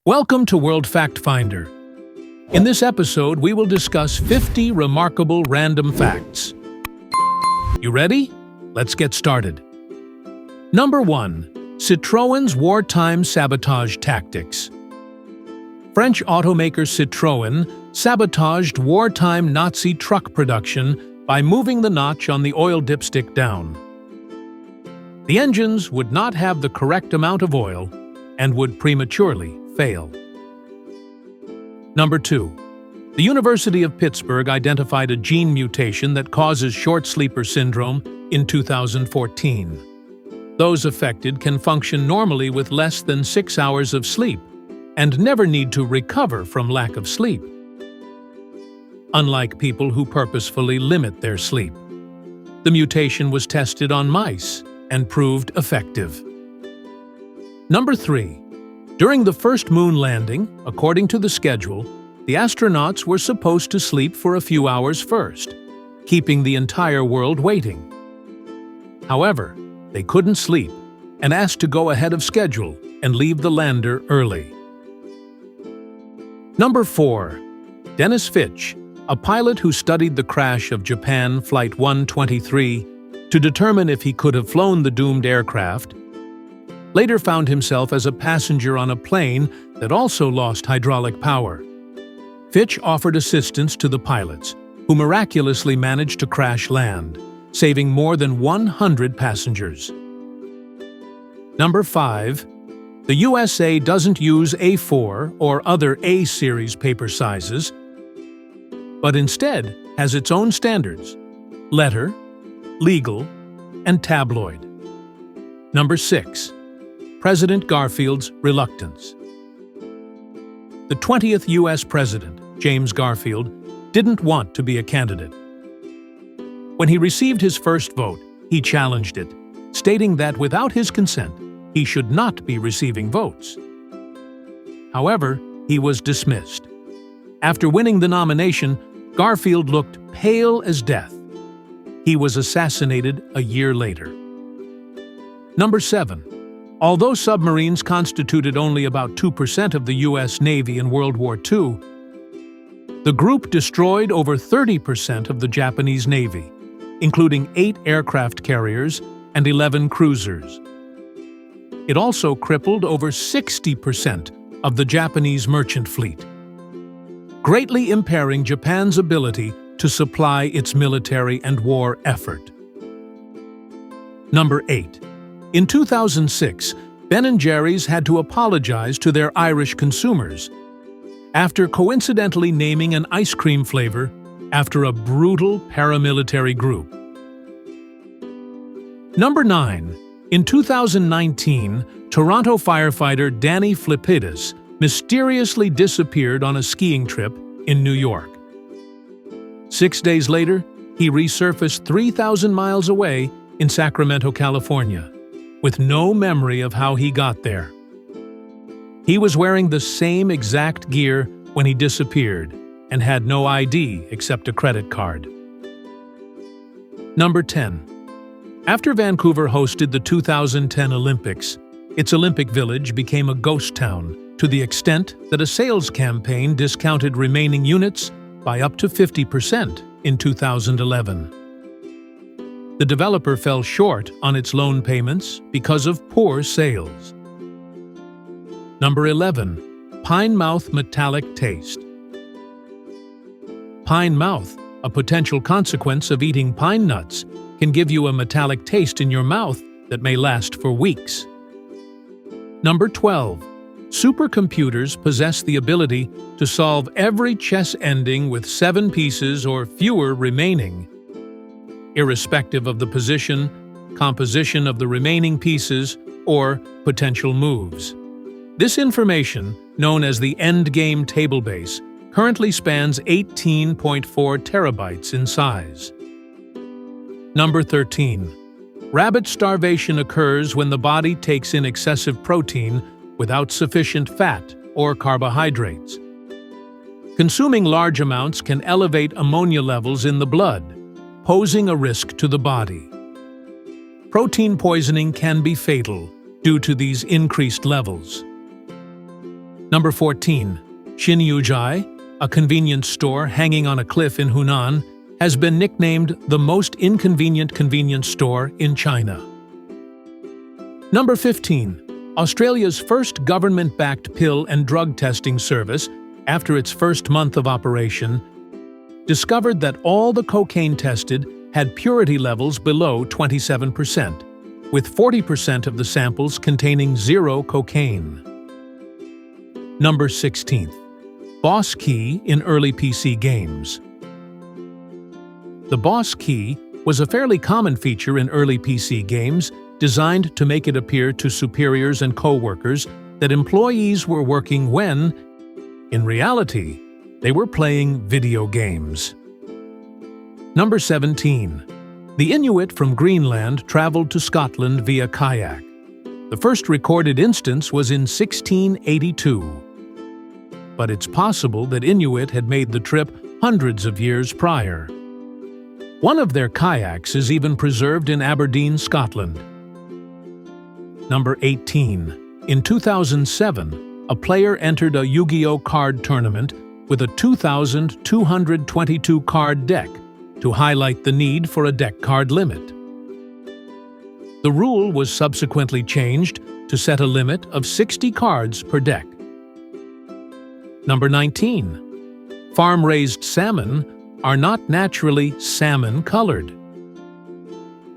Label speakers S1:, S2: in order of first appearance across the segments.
S1: Welcome to World Fact Finder. In this episode, we will discuss 50 remarkable random facts. You ready? Let's get started. Number 1. Citroën's wartime sabotage tactics. French automaker Citroën sabotaged wartime Nazi truck production by moving the notch on the oil dipstick down. The engines would not have the correct amount of oil and would prematurely fail. Number 2. The University of Pittsburgh identified a gene mutation that causes short sleeper syndrome in 2014. Those affected can function normally with less than 6 hours of sleep and never need to recover from lack of sleep, unlike people who purposefully limit their sleep. The mutation was tested on mice and proved effective. Number 3. During the first moon landing, according to the schedule, the astronauts were supposed to sleep for a few hours first, keeping the entire world waiting. However, they couldn't sleep and asked to go ahead of schedule and leave the lander early. Number 4. Dennis Fitch, a pilot who studied the crash of Japan Flight 123 to determine if he could have flown the doomed aircraft, later found himself as a passenger on a plane that also lost hydraulic power. Fitch offered assistance to the pilots, who miraculously managed to crash land, saving more than 100 passengers. Number 5. The USA doesn't use A4 or other A-series paper sizes, but instead has its own standards: letter, legal, and tabloid. Number 6. President Garfield's reluctance. The 20th U.S. President, James Garfield, didn't want to be a candidate. When he received his first vote, he challenged it, stating that without his consent, he should not be receiving votes. However, he was dismissed. After winning the nomination, Garfield looked pale as death. He was assassinated a year later. Number 7. Although submarines constituted only about 2% of the U.S. Navy in World War II, the group destroyed over 30% of the Japanese Navy, including 8 aircraft carriers and 11 cruisers. It also crippled over 60% of the Japanese merchant fleet, greatly impairing Japan's ability to supply its military and war effort. Number 8. In 2006, Ben & Jerry's had to apologize to their Irish consumers after coincidentally naming an ice cream flavor after a brutal paramilitary group. Number 9. In 2019, Toronto firefighter Danny Flipidis mysteriously disappeared on a skiing trip in New York. 6 days later, he resurfaced 3,000 miles away in Sacramento, California, with no memory of how he got there. He was wearing the same exact gear when he disappeared and had no ID except a credit card. Number 10. After Vancouver hosted the 2010 Olympics, its Olympic Village became a ghost town to the extent that a sales campaign discounted remaining units by up to 50% in 2011. The developer fell short on its loan payments because of poor sales. Number 11. Pine mouth metallic taste. Pine mouth, a potential consequence of eating pine nuts, can give you a metallic taste in your mouth that may last for weeks. Number 12. Supercomputers possess the ability to solve every chess ending with 7 pieces or fewer remaining, irrespective of the position, composition of the remaining pieces, or potential moves. This information, known as the endgame tablebase, currently spans 18.4 terabytes in size. Number 13. Rabbit starvation occurs when the body takes in excessive protein without sufficient fat or carbohydrates. Consuming large amounts can elevate ammonia levels in the blood, posing a risk to the body. Protein poisoning can be fatal due to these increased levels. Number 14. Xinyujai, a convenience store hanging on a cliff in Hunan, has been nicknamed the most inconvenient convenience store in China. Number 15. Australia's first government-backed pill and drug testing service, after its first month of operation, discovered that all the cocaine tested had purity levels below 27%, with 40% of the samples containing zero cocaine. Number 16. Boss Key in early PC games. The Boss Key was a fairly common feature in early PC games, designed to make it appear to superiors and co-workers that employees were working when, in reality, they were playing video games. Number 17. The Inuit from Greenland traveled to Scotland via kayak. The first recorded instance was in 1682. But it's possible that Inuit had made the trip hundreds of years prior. One of their kayaks is even preserved in Aberdeen, Scotland. Number 18. In 2007, a player entered a Yu-Gi-Oh! Card tournament with a 2,222 card deck to highlight the need for a deck card limit. The rule was subsequently changed to set a limit of 60 cards per deck. Number 19. Farm-raised salmon are not naturally salmon-colored.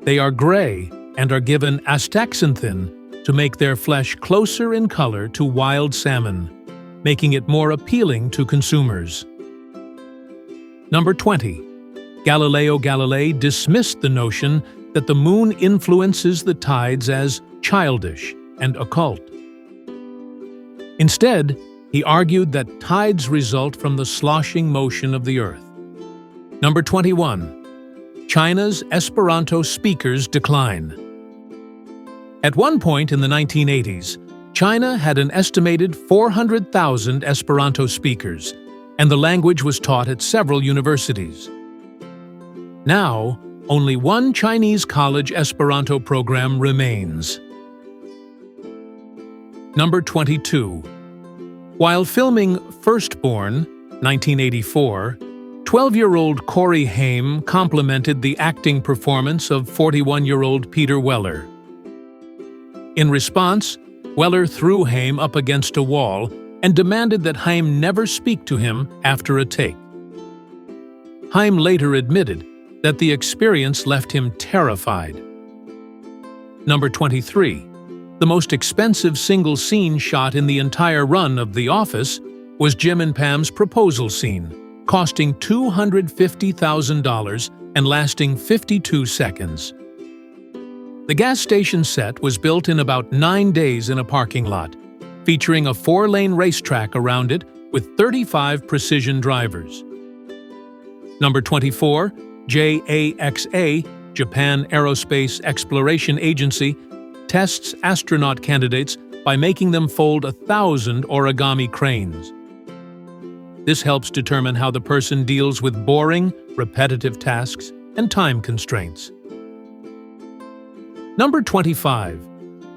S1: They are gray and are given astaxanthin to make their flesh closer in color to wild salmon, making it more appealing to consumers. Number 20. Galileo Galilei dismissed the notion that the moon influences the tides as childish and occult. Instead, he argued that tides result from the sloshing motion of the earth. Number 21. China's Esperanto speakers decline. At one point in the 1980s, China had an estimated 400,000 Esperanto speakers, and the language was taught at several universities. Now, only one Chinese college Esperanto program remains. Number 22. While filming Firstborn, 1984, 12-year-old Corey Haim complimented the acting performance of 41-year-old Peter Weller. In response, Weller threw Haim up against a wall and demanded that Haim never speak to him after a take. Haim later admitted that the experience left him terrified. Number 23. The most expensive single scene shot in the entire run of The Office was Jim and Pam's proposal scene, costing $250,000 and lasting 52 seconds. The gas station set was built in about 9 days in a parking lot, featuring a 4-lane racetrack around it with 35 precision drivers. Number 24. JAXA, Japan Aerospace Exploration Agency, tests astronaut candidates by making them fold 1,000 origami cranes. This helps determine how the person deals with boring, repetitive tasks and time constraints. Number 25.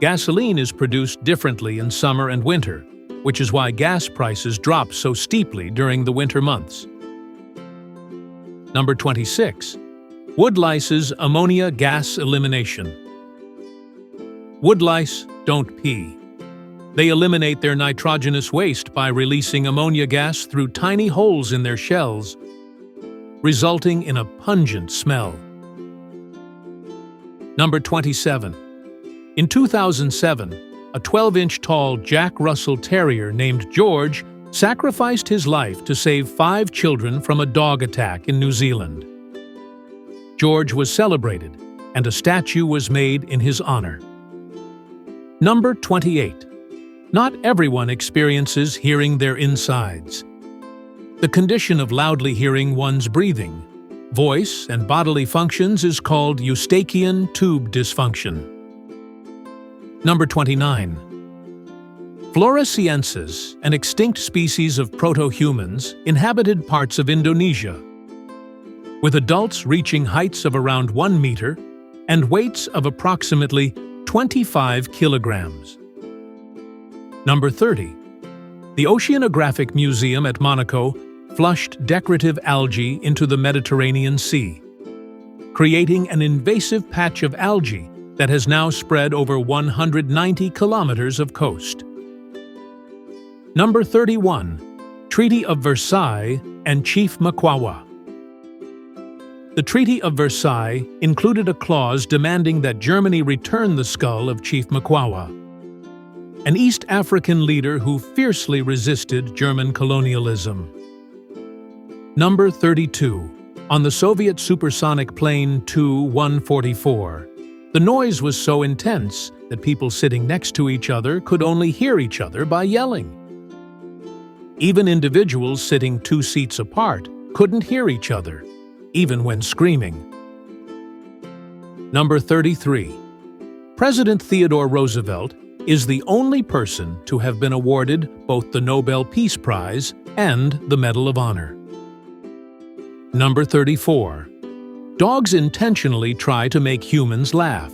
S1: Gasoline is produced differently in summer and winter, which is why gas prices drop so steeply during the winter months. Number 26. Woodlice's ammonia gas elimination. Woodlice don't pee. They eliminate their nitrogenous waste by releasing ammonia gas through tiny holes in their shells, resulting in a pungent smell. Number 27. In 2007, a 12-inch tall Jack Russell Terrier named George sacrificed his life to save 5 children from a dog attack in New Zealand. George was celebrated, and a statue was made in his honor. Number 28. Not everyone experiences hearing their insides. The condition of loudly hearing one's breathing, voice, and bodily functions is called Eustachian tube dysfunction. Number 29. Floresiensis, an extinct species of proto-humans, inhabited parts of Indonesia, with adults reaching heights of around 1 meter and weights of approximately 25 kilograms. Number 30. The Oceanographic Museum at Monaco flushed decorative algae into the Mediterranean Sea, creating an invasive patch of algae that has now spread over 190 kilometers of coast. Number 31. Treaty of Versailles and Chief Mkwawa. The Treaty of Versailles included a clause demanding that Germany return the skull of Chief Mkwawa, an East African leader who fiercely resisted German colonialism. Number 32. On the Soviet supersonic plane Tu-144, the noise was so intense that people sitting next to each other could only hear each other by yelling. Even individuals sitting 2 seats apart couldn't hear each other, even when screaming. Number 33. President Theodore Roosevelt is the only person to have been awarded both the Nobel Peace Prize and the Medal of Honor. Number 34. Dogs intentionally try to make humans laugh.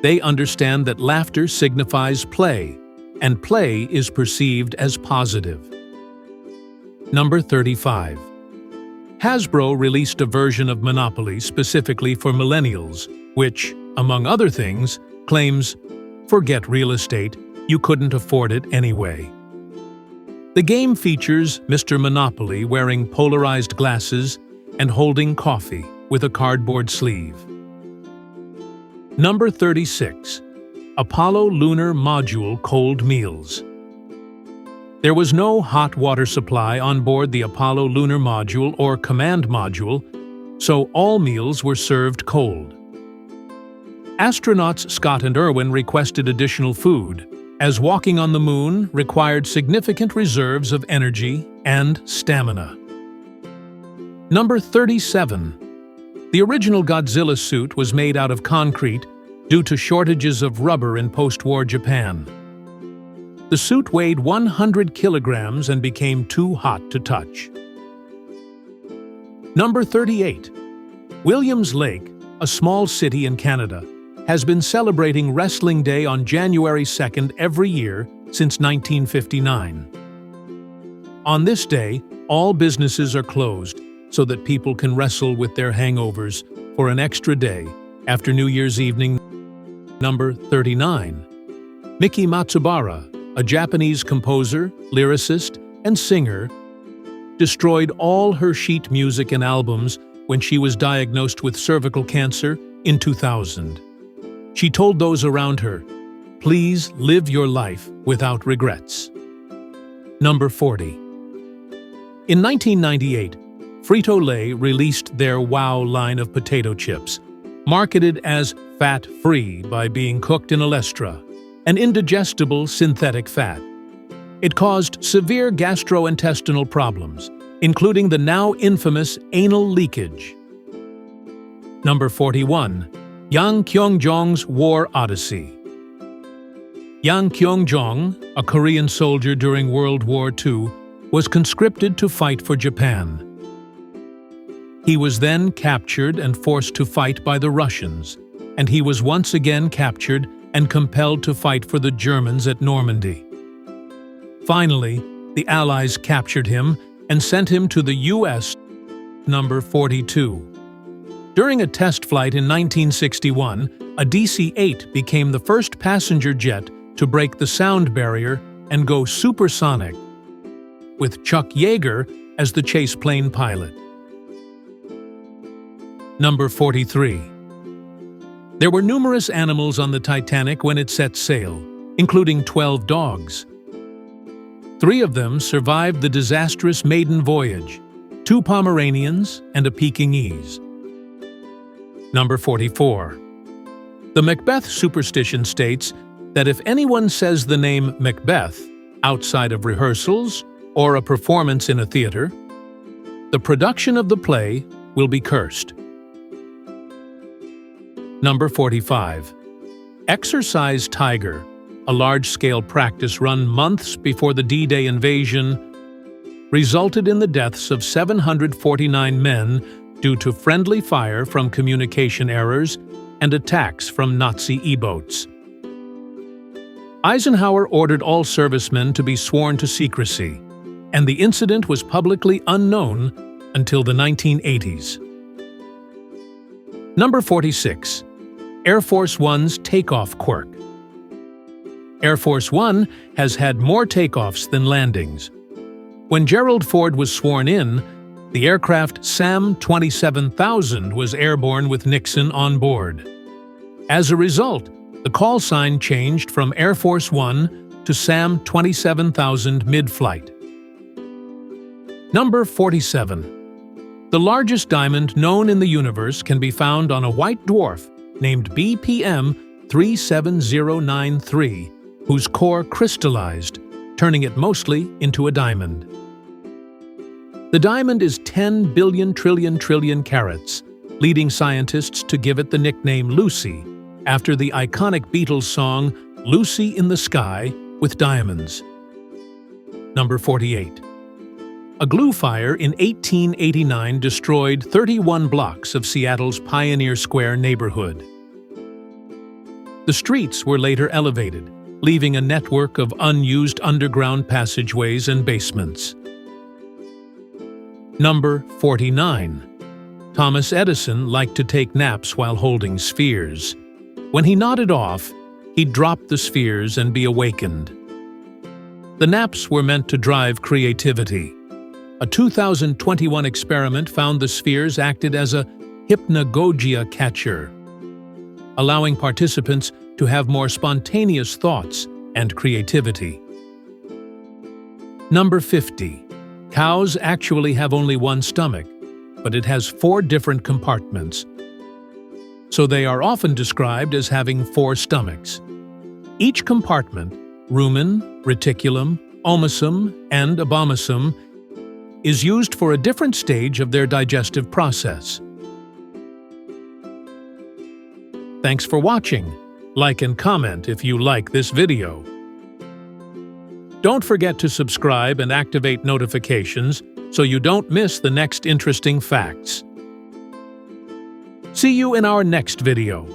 S1: They understand that laughter signifies play, and play is perceived as positive. Number 35. Hasbro released a version of Monopoly specifically for millennials, which, among other things, claims, "Forget real estate, you couldn't afford it anyway." The game features Mr. Monopoly wearing polarized glasses and holding coffee with a cardboard sleeve. Number 36. Apollo Lunar Module Cold Meals. There was no hot water supply on board the Apollo Lunar Module or Command Module, so all meals were served cold. Astronauts Scott and Irwin requested additional food, as walking on the moon required significant reserves of energy and stamina. Number 37. The original Godzilla suit was made out of concrete due to shortages of rubber in post-war Japan. The suit weighed 100 kilograms and became too hot to touch. Number 38. Williams Lake, a small city in Canada, has been celebrating Wrestling Day on January 2nd every year since 1959. On this day, all businesses are closed so that people can wrestle with their hangovers for an extra day after New Year's evening. Number 39. Miki Matsubara, a Japanese composer, lyricist, and singer, destroyed all her sheet music and albums when she was diagnosed with cervical cancer in 2000. She told those around her, "Please live your life without regrets." Number 40. In 1998, Frito-Lay released their Wow line of potato chips, marketed as fat-free by being cooked in olestra, an indigestible synthetic fat. It caused severe gastrointestinal problems, including the now infamous anal leakage. Number 41. Yang Kyung-jong's War Odyssey. Yang Kyung-jong, a Korean soldier during World War II, was conscripted to fight for Japan. He was then captured and forced to fight by the Russians, and he was once again captured and compelled to fight for the Germans at Normandy. Finally, the Allies captured him and sent him to the U.S. Number 42. During a test flight in 1961, a DC-8 became the first passenger jet to break the sound barrier and go supersonic, with Chuck Yeager as the chase plane pilot. Number 43. There were numerous animals on the Titanic when it set sail, including 12 dogs. 3 of them survived the disastrous maiden voyage, 2 Pomeranians and a Pekingese. Number 44. The Macbeth superstition states that if anyone says the name Macbeth outside of rehearsals or a performance in a theater, the production of the play will be cursed. Number 45. Exercise Tiger, a large-scale practice run months before the D-Day invasion, resulted in the deaths of 749 men due to friendly fire from communication errors and attacks from Nazi E-boats. Eisenhower ordered all servicemen to be sworn to secrecy, and the incident was publicly unknown until the 1980s. Number 46. Air Force One's takeoff quirk. Air Force One has had more takeoffs than landings. When Gerald Ford was sworn in, the aircraft SAM 27000 was airborne with Nixon on board. As a result, the call sign changed from Air Force One to SAM 27000 mid-flight. Number 47. The largest diamond known in the universe can be found on a white dwarf named BPM 37093, whose core crystallized, turning it mostly into a diamond. The diamond is 10 billion trillion carats, leading scientists to give it the nickname Lucy, after the iconic Beatles song Lucy in the Sky with Diamonds. Number 48. A glue fire in 1889 destroyed 31 blocks of Seattle's Pioneer Square neighborhood. The streets were later elevated, leaving a network of unused underground passageways and basements. Number 49. Thomas Edison liked to take naps while holding spheres. When he nodded off, he'd drop the spheres and be awakened. The naps were meant to drive creativity. A 2021 experiment found the spheres acted as a hypnagogia catcher, allowing participants to have more spontaneous thoughts and creativity. Number 50. Cows actually have only one stomach, but it has 4 different compartments. So they are often described as having 4 stomachs. Each compartment, rumen, reticulum, omasum, and abomasum, is used for a different stage of their digestive process. Thanks for watching. Like and comment if you like this video. Don't forget to subscribe and activate notifications so you don't miss the next interesting facts. See you in our next video.